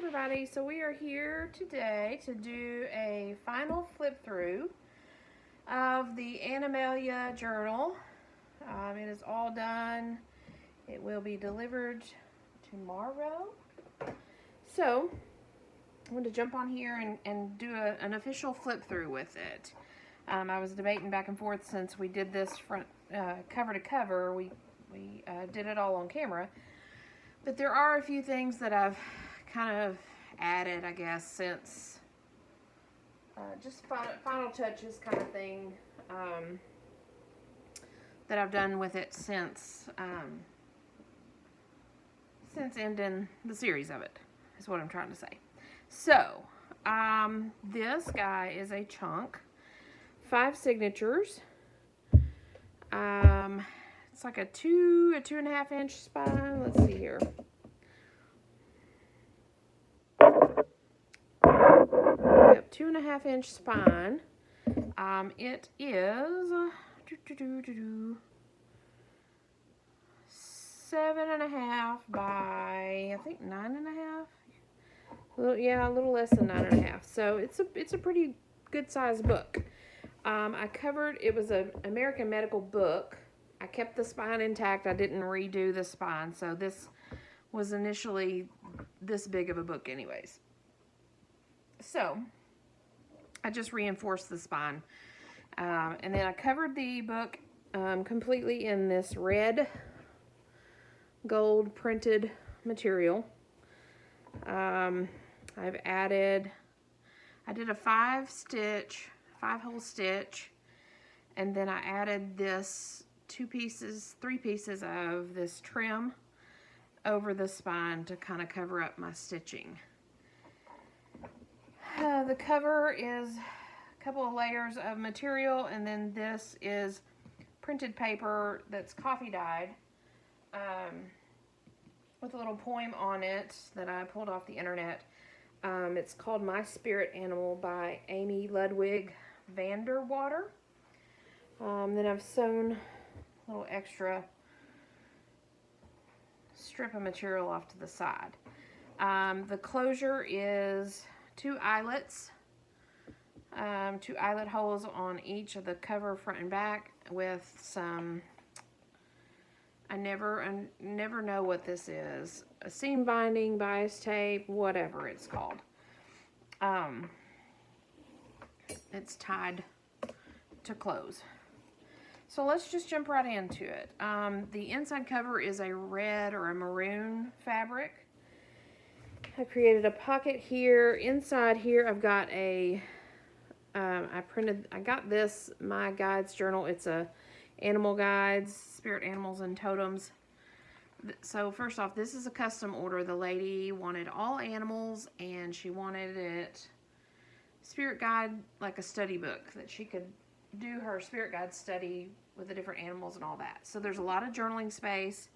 everybody, so we are here today to do a final flip through of the Animalia journal. It is all done. It will be delivered tomorrow. So I'm going to jump on here and do an official flip through with it. I was debating back and forth since we did this front cover to cover. We did it all on camera. But there are a few things that I've kind of added, I guess, since just final touches kind of thing that I've done with it since ending the series of it, is what I'm trying to say. So, this guy is a chunk, 5 signatures. It's like a 2.5 inch spine. Let's see here. Yep, 2.5 inch spine. It is 7.5 by, I think, 9.5. Well, yeah, a little less than 9.5. So it's a pretty good sized book. I covered, it was an American medical book. I kept the spine intact. I didn't redo the spine. So this was initially this big of a book anyways. So I just reinforced the spine. And then I covered the book completely in this red gold printed material. I did a 5-hole stitch, and then I added this 3 pieces of this trim over the spine to kind of cover up my stitching. The cover is a couple of layers of material, and then this is printed paper that's coffee dyed with a little poem on it that I pulled off the internet. It's called My Spirit Animal by Amy Ludwig Vanderwater. Then I've sewn a little extra strip of material off to the side. The closure is 2 eyelets, 2 eyelet holes on each of the cover, front and back, with some, I never know what this is, a seam binding, bias tape, whatever it's called. It's tied to close. So let's just jump right into it. The inside cover is a red or a maroon fabric. I created a pocket here. Inside here I've got I got this, My Guides journal. It's a animal guides, spirit animals and totems. So first off, this is a custom order. The lady wanted all animals, and she wanted it spirit guide, like a study book, that she could do her spirit guide study with the different animals and all that. So there's a lot of journaling space,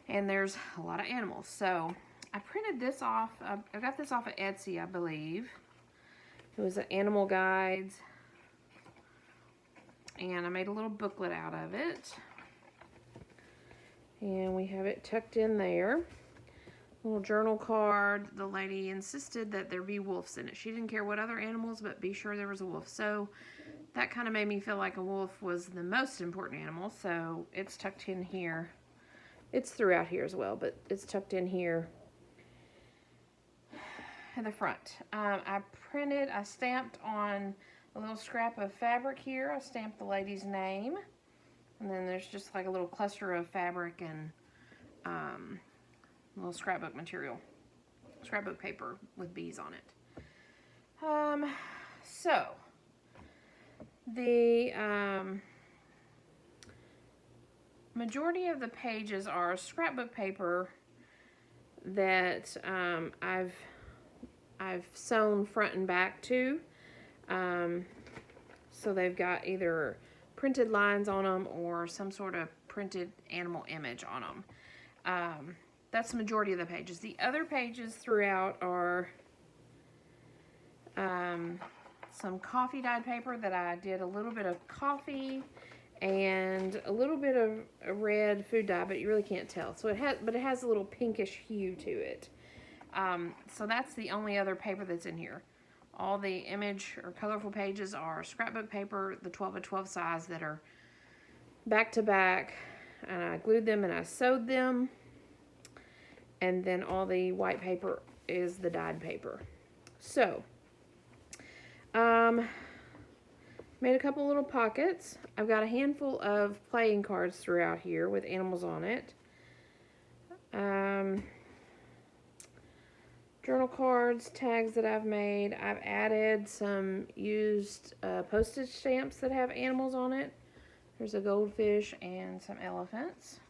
and there's a lot of animals. So I printed this off. I got this off of Etsy, I believe. It was an animal guides, and I made a little booklet out of it. And we have it tucked in there. Little journal card. The lady insisted that there be wolves in it. She didn't care what other animals, but be sure there was a wolf. So that kind of made me feel like a wolf was the most important animal. So it's tucked in here. It's throughout here as well, but it's tucked in here in the front. I stamped on a little scrap of fabric here. I stamped the lady's name. And then there's just like a little cluster of fabric and little scrapbook material. Scrapbook paper with bees on it. So, the majority of the pages are scrapbook paper that I've sewn front and back to. So they've got either printed lines on them or some sort of printed animal image on them. That's the majority of the pages. The other pages throughout are some coffee dyed paper that I did a little bit of coffee and a little bit of a red food dye, but you really can't tell. So it has a little pinkish hue to it. So that's the only other paper that's in here. All the image or colorful pages are scrapbook paper, the 12 by 12 size, that are back to back. And I glued them and I sewed them. And then all the white paper is the dyed paper. So, made a couple little pockets. I've got a handful of playing cards throughout here with animals on it. Journal cards, tags that I've made. I've added some used postage stamps that have animals on it. There's a goldfish and some elephants.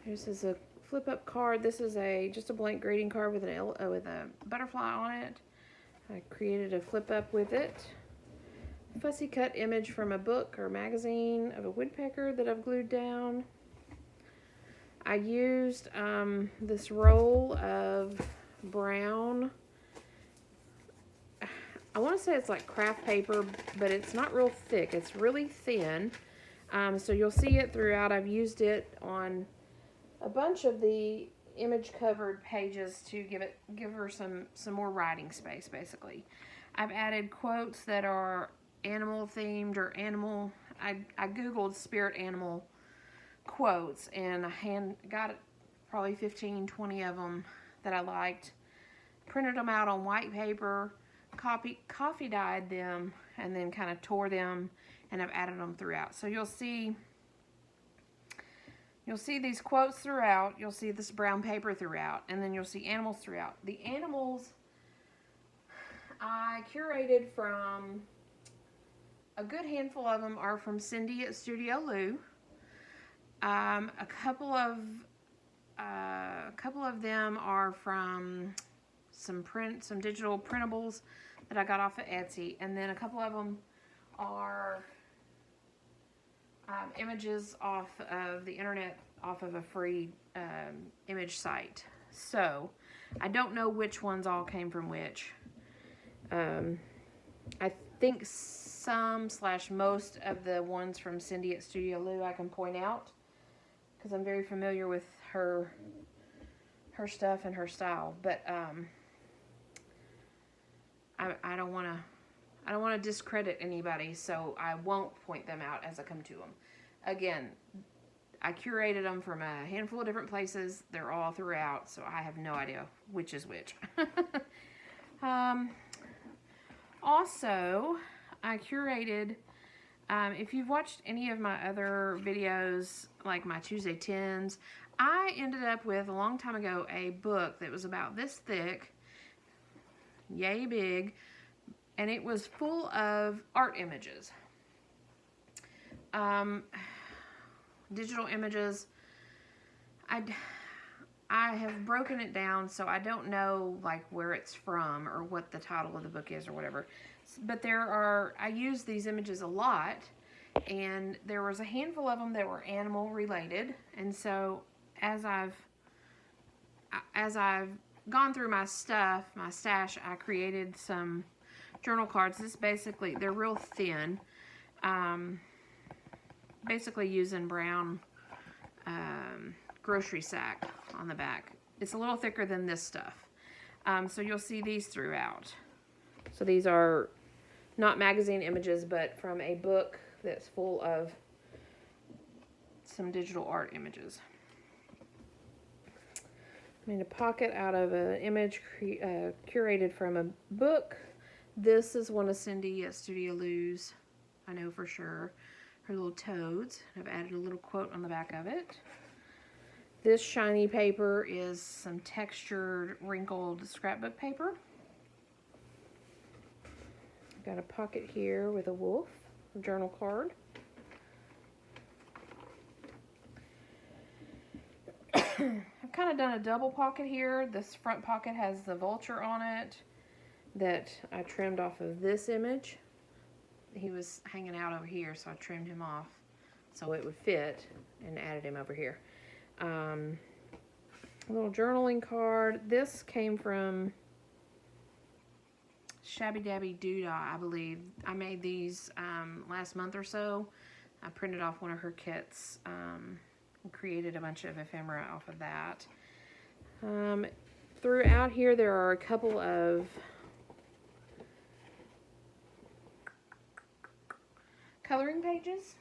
This is a flip-up card. This is just a blank greeting card with a butterfly on it. I created a flip-up with it. Fussy cut image from a book or magazine of a woodpecker that I've glued down. I used this roll of brown, I want to say it's like craft paper, but it's not real thick. It's really thin. So you'll see it throughout. I've used it on a bunch of the image covered pages to give her some more writing space, basically. I've added quotes that are animal themed or animal. I googled spirit animal quotes and I got probably 15-20 of them that I liked, printed them out on white paper, coffee dyed them, and then kind of tore them, and I've added them throughout. So you'll see these quotes throughout, you'll see this brown paper throughout, and then you'll see animals throughout. The animals I curated from, a good handful of them are from Cindy at Studio Lou. A couple of them are from some digital printables that I got off of Etsy, and then a couple of them are images off of the internet, off of a free image site. So I don't know which ones all came from which. I think some/most of the ones from Cindy at Studio Lou I can point out, because I'm very familiar with her stuff and her style. But I don't want to discredit anybody, so I won't point them out as I come to them. Again, I curated them from a handful of different places. They're all throughout, so I have no idea which is which. Also, I curated, if you've watched any of my other videos, like my Tuesday 10s, I ended up with, a long time ago, a book that was about this thick, yay big, and it was full of art images. Digital images. I have broken it down, so I don't know like where it's from or what the title of the book is or whatever. But I use these images a lot, and there was a handful of them that were animal related. And so as I've gone through my stash, I created some journal cards. They're real thin. Basically using brown grocery sack on the back. It's a little thicker than this stuff. So you'll see these throughout. So these are not magazine images, but from a book that's full of some digital art images. Made a pocket out of an image curated from a book. This is one of Cindy at Studio Lou's, I know for sure. Her little toads. I've added a little quote on the back of it. This shiny paper is some textured, wrinkled scrapbook paper. I've got a pocket here with a wolf, a journal card. I've kind of done a double pocket here. This front pocket has the vulture on it that I trimmed off of this image. He was hanging out over here, so I trimmed him off so it would fit and added him over here. A little journaling card. This came from Shabby Dabby Doodah, I believe. I made these last month or so. I printed off one of her kits and created a bunch of ephemera off of that. Throughout here there are a couple of coloring pages,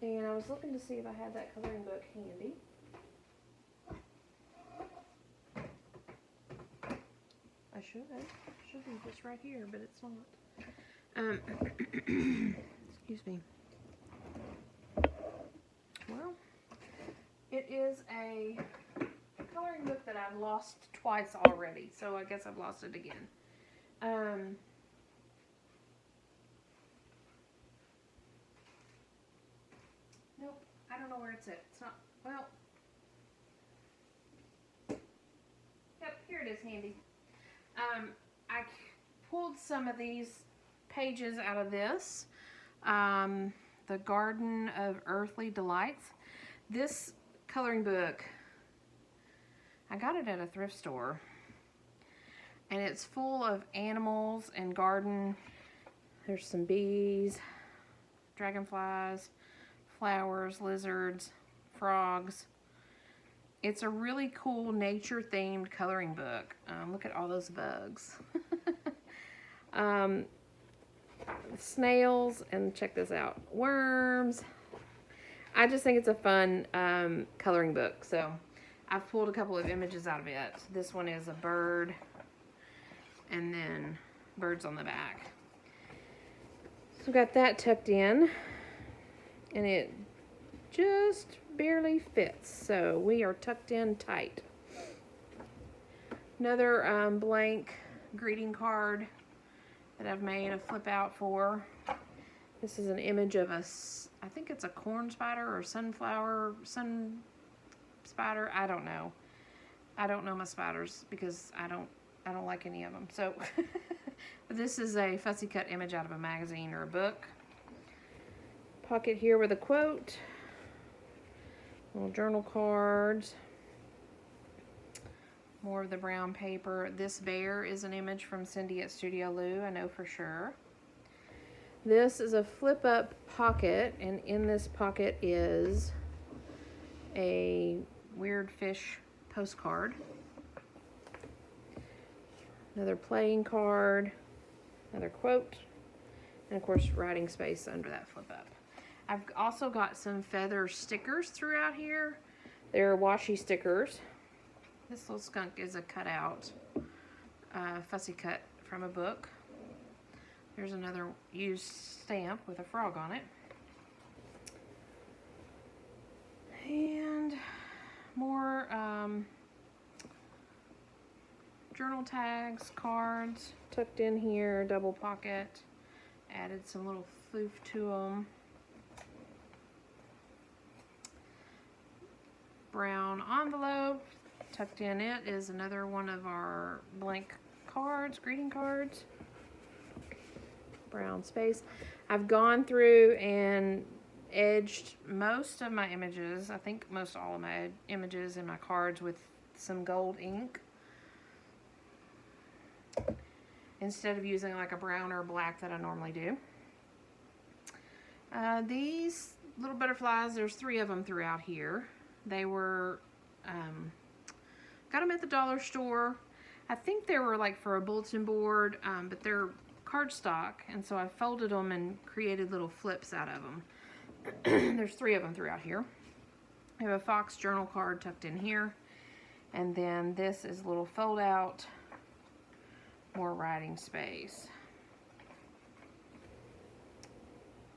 and I was looking to see if I had that coloring book handy. I should be just right here, but it's not. Excuse me. Well, it is a coloring book that I've lost twice already, so I guess I've lost it again. Nope, I don't know where it's at. It's not, well, yep, here it is handy. I pulled some of these pages out of this, the Garden of Earthly Delights. This coloring book, I got it at a thrift store, and it's full of animals and garden. There's some bees, dragonflies, flowers, lizards, frogs. It's a really cool nature-themed coloring book. Look at all those bugs. Snails, and check this out, worms. I just think it's a fun coloring book. So I've pulled a couple of images out of it. This one is a bird, and then birds on the back. So I've got that tucked in, and it just barely fits, so we are tucked in tight. Another blank greeting card that I've made a flip out for. This is an image of I think it's a corn spider or sun spider. I don't know. I don't know my spiders because I don't like any of them. So but this is a fussy cut image out of a magazine or a book. Pocket here with a quote. Little journal cards. More of the brown paper. This bear is an image from Cindy at Studio Lou, I know for sure. This is a flip up pocket, and in this pocket is a weird fish postcard. Another playing card. Another quote. And of course writing space under that flip up. I've also got some feather stickers throughout here. They're washi stickers. This little skunk is a cutout, fussy cut from a book. There's another used stamp with a frog on it. And more journal tags, cards tucked in here, double pocket. Added some little foof to them. Brown envelope. Tucked in it is another one of our blank cards, greeting cards. Brown space. I've gone through and edged most of my images, I think most all of my images and my cards with some gold ink, instead of using like a brown or black that I normally do. These little butterflies, there's 3 of them throughout here. They were, got them at the dollar store. I think they were like for a bulletin board, but they're cardstock, and so I folded them and created little flips out of them. There's 3 of them throughout here. I have a Fox journal card tucked in here, and then this is a little fold out, more writing space.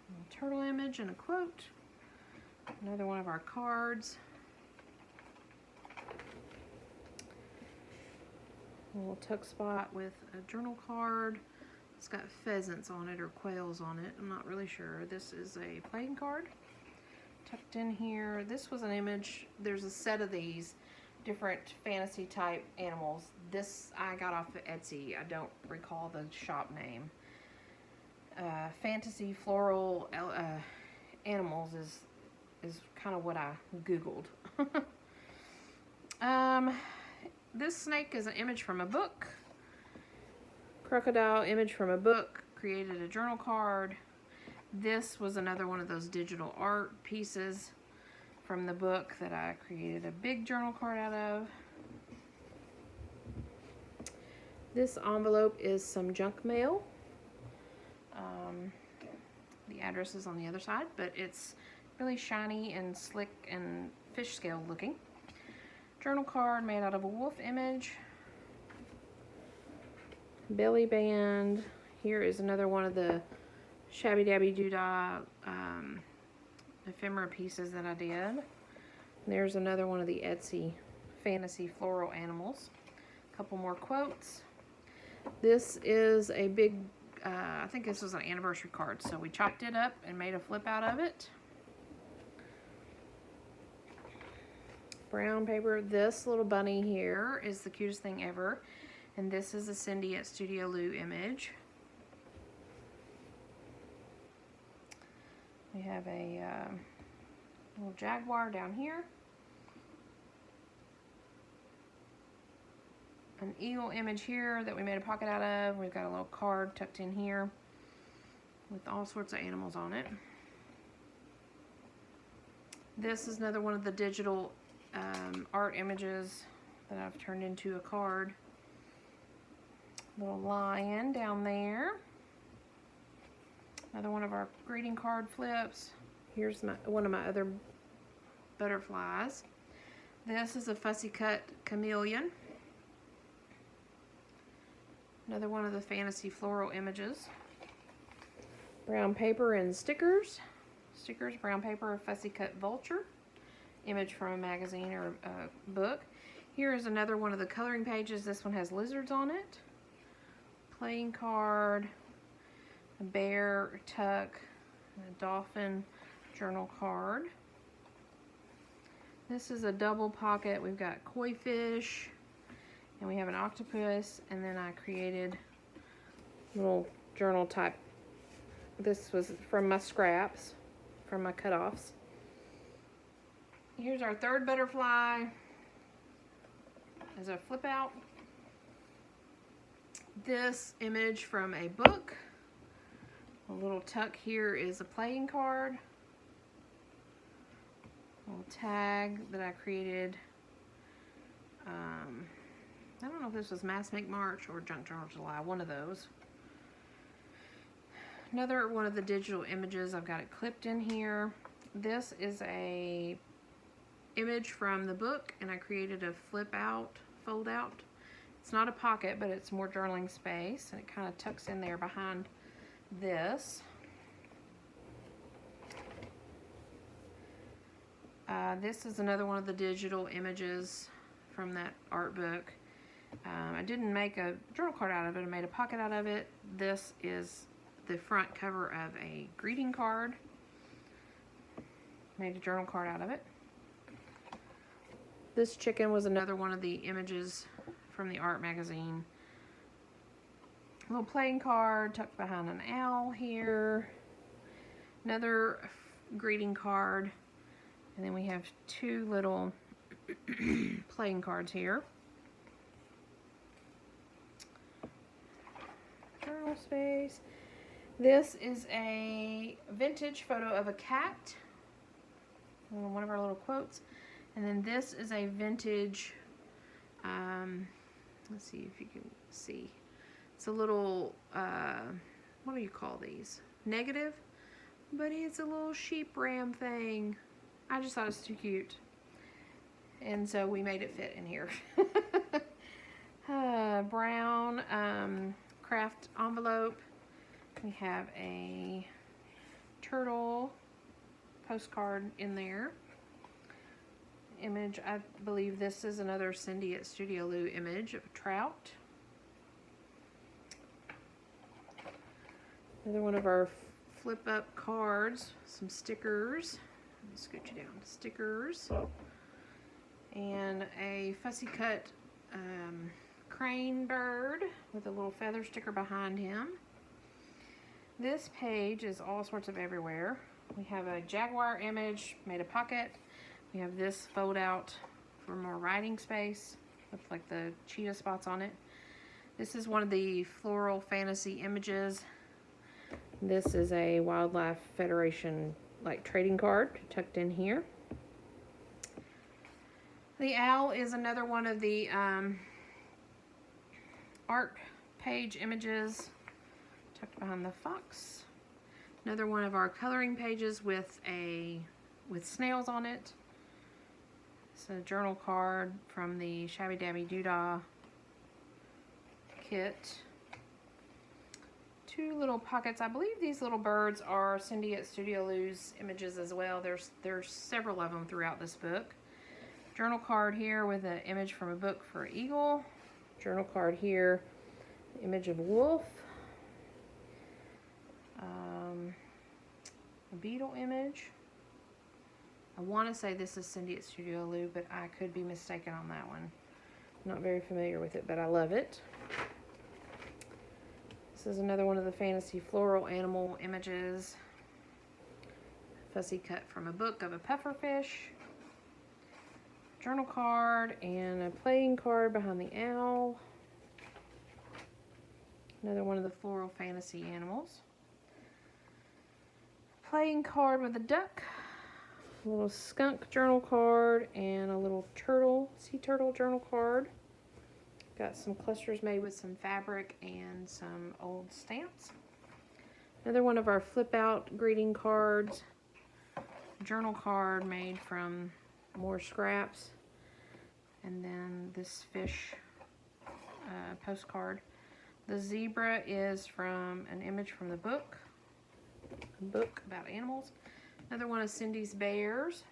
A turtle image and a quote. Another one of our cards. A little tuck spot with a journal card. It's got pheasants on it or quails on it. I'm not really sure. This is a playing card tucked in here. This was an image. There's a set of these different fantasy type animals. This I got off of Etsy. I don't recall the shop name. Fantasy floral animals is kind of what I Googled. This snake is an image from a book. Crocodile image from a book. Created a journal card. This was another one of those digital art pieces from the book that I created a big journal card out of. This envelope is some junk mail. The address is on the other side, but it's really shiny and slick and fish scale looking. Journal card made out of a wolf image. Belly band. Here is another one of the Shabby Dabby Doodah ephemera pieces that I did. There's another one of the Etsy fantasy floral animals. A couple more quotes. This is a big, I think this was an anniversary card, so we chopped it up and made a flip out of it. Brown paper. This little bunny here is the cutest thing ever, and this is a Cindy at Studio Lou image. We have a little jaguar down here. An eagle image here that we made a pocket out of. We've got a little card tucked in here with all sorts of animals on it. This is another one of the digital art images that I've turned into a card. Little lion down there. Another one of our greeting card flips. Here's one of my other butterflies. This is a fussy cut chameleon. Another one of the fantasy floral images. Brown paper and stickers. Stickers, brown paper, fussy cut vulture. Image from a magazine or a book. Here is another one of the coloring pages. This one has lizards on it. Playing card. A bear, a tuck, and a dolphin journal card. This is a double pocket. We've got koi fish. And we have an octopus, and then I created little journal type. This was from my scraps, from my cut-offs. Here's our third butterfly as a flip out. This image from a book. A little tuck here is a playing card. A little tag that I created. I don't know if this was Mass Make March or Junk Journal July, one of those. Another one of the digital images, I've got it clipped in here. This is a image from the book, and I created a flip out, fold out. It's not a pocket, but it's more journaling space, and it kind of tucks in there behind this. This is another one of the digital images from that art book. I didn't make a journal card out of it. I made a pocket out of it. This is the front cover of a greeting card. Made a journal card out of it. This chicken was another one of the images from the art magazine. A little playing card tucked behind an owl here. Another greeting card. And then we have two little playing cards here. Journal space. This is a vintage photo of a cat. One of our little quotes. And then this is a vintage, let's see if you can see. It's a little, what do you call these? Negative? But it's a little sheep ram thing. I just thought it was too cute. And so we made it fit in here. Brown craft envelope. We have a turtle postcard in there. Image, I believe this is another Cindy at Studio Lou image of a trout. Another one of our flip up cards, some stickers. Let me scoot you down. Stickers. And a fussy cut crane bird with a little feather sticker behind him. This page is all sorts of everywhere. We have a jaguar image, made a pocket. We have this fold out for more writing space with like the cheetah spots on it. This is one of the floral fantasy images. This is a Wildlife Federation like trading card tucked in here. The owl is another one of the art page images tucked behind the fox. Another one of our coloring pages with snails on it. It's a journal card from the Shabby Dabby Doodah kit. Two little pockets. I believe these little birds are Cindy at Studio Lou's images as well. There's several of them throughout this book. Journal card here with an image from a book for eagle. Journal card here, image of wolf. A beetle image. I want to say this is Cindy at Studio Lou, but I could be mistaken on that one. I'm not very familiar with it, but I love it. This is another one of the fantasy floral animal images. Fussy cut from a book of a pufferfish. Journal card and a playing card behind the owl. Another one of the floral fantasy animals. Playing card with a duck. A little skunk journal card and a little turtle, sea turtle journal card. Got some clusters made with some fabric and some old stamps. Another one of our flip out greeting cards. Journal card made from more scraps. And then this fish postcard. The zebra is from an image from the book. A book about animals. Another one of Cindy's bears.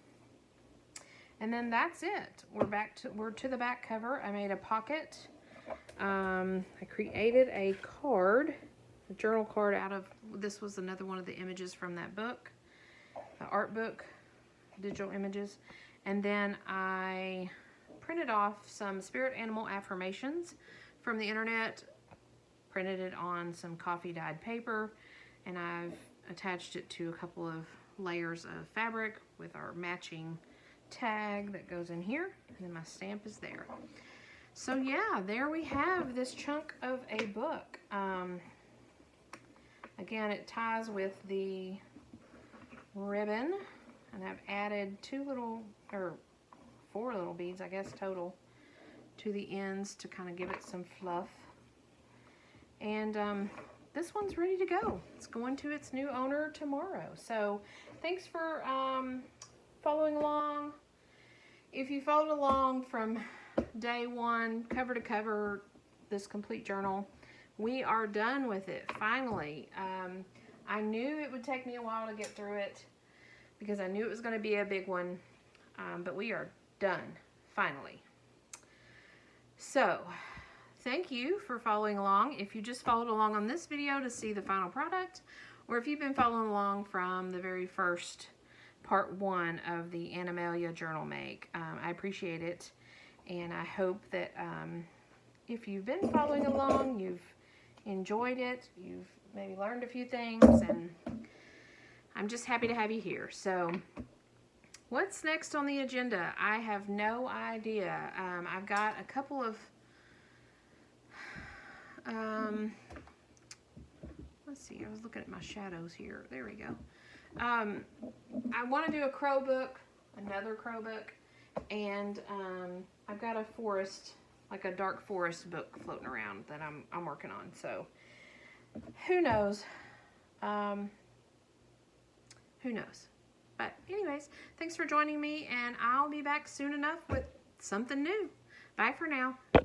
And then that's it. We're to the back cover. I made a pocket. I created a card, a journal card out of, this was another one of the images from that book, the art book, digital images. And then I printed off some spirit animal affirmations from the internet, printed it on some coffee dyed paper, and I've attached it to a couple of layers of fabric with our matching tag that goes in here, and then my stamp is there. So yeah, there we have this chunk of a book. Again, it ties with the ribbon, and I've added four little beads, I guess total, to the ends to kind of give it some fluff. And this one's ready to go. It's going to its new owner tomorrow. So thanks for following along. If you followed along from day one, cover to cover, this complete journal, we are done with it, finally. I knew it would take me a while to get through it because I knew it was going to be a big one, but we are done, finally. So, thank you for following along. If you just followed along on this video to see the final product, or if you've been following along from the very first part 1 of the Animalia journal make, I appreciate it. And I hope that if you've been following along, you've enjoyed it, you've maybe learned a few things, and I'm just happy to have you here. So, what's next on the agenda? I have no idea. I've got a couple of, let's see, I was looking at my shadows here. There we go. I want to do a crow book, another crow book, and I've got a forest, like a dark forest book floating around that I'm working on. So who knows? Who knows? But anyways, thanks for joining me, and I'll be back soon enough with something new. Bye for now.